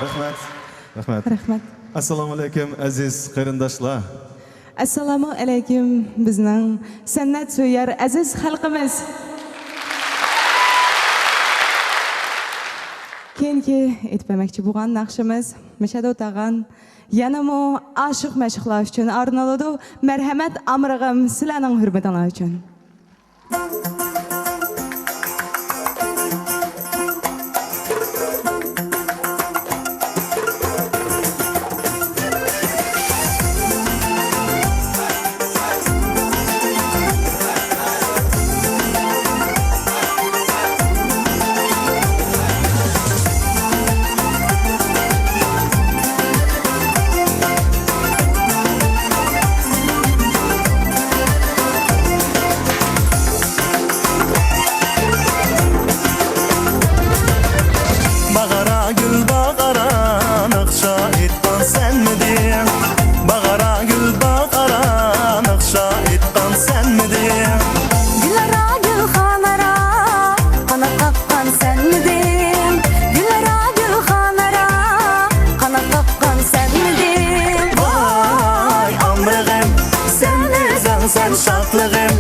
Rahmat. Assalomu alaykum aziz qarindoshlar. Assalomu alaykum bizning san'at so'yar aziz xalqimiz. Keyingi aytmoqchi bo'lgan naqshimiz Mishado tag'an yanamo oshiq mashhurlar uchun arnaladi. Marhamat amrig'im sizlarning hurmatinglar uchun. Sen şatlığım,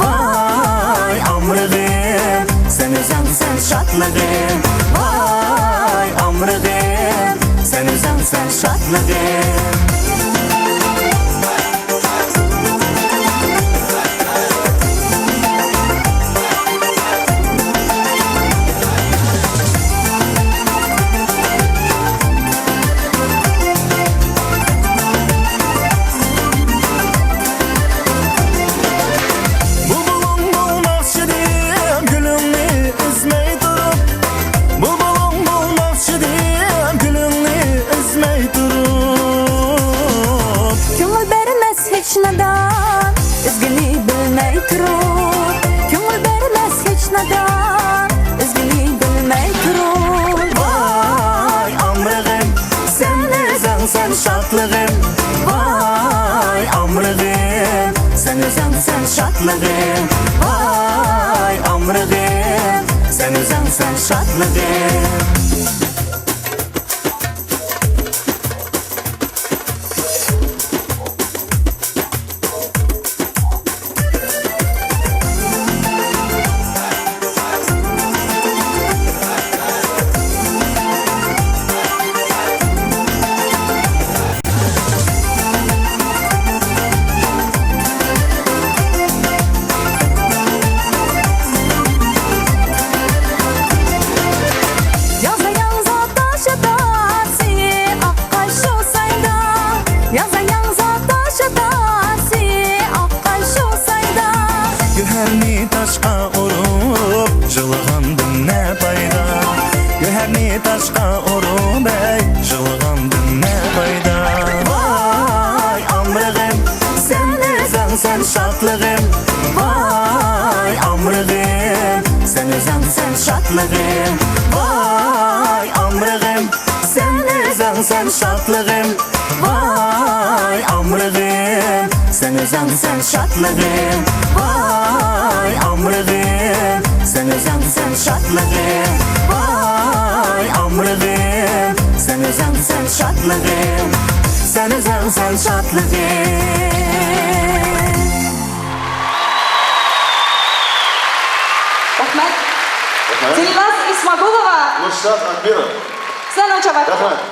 vay amrığım. Sen özən sen şatlığım, vay amrığım. Sen özən sen şatlığım. Nadan, üzgünü bilmey durur. Köngül vermez hiç nadan, üzgünü bilmey durur. Vay amrığım, sen özən sen şatlığım. Vay amrığım, sen özən sen şatlığım. Vay amrığım, sen özən sen şatlığım. Göherni taşqa urup, jılğandım ne payda. Göherni taşqa urup, jılğandım ne payda. Vay amrığım, sen özən sen şatlığım. Vay amrığım, sen özən sen şatlığım. Vay amrığım, sen özən sen şatlığım. Vay amrığım, sen özən sen şatlığım. Vay amrığım, sen özən sen şatlığım. Vay amrığım, sen özən sen şatlığım. Sen özən sen şatlığım. Rahmat. Dilnaz Ismagulova. Mushrat Akbirov. Sizlarni cevap. Rahmat.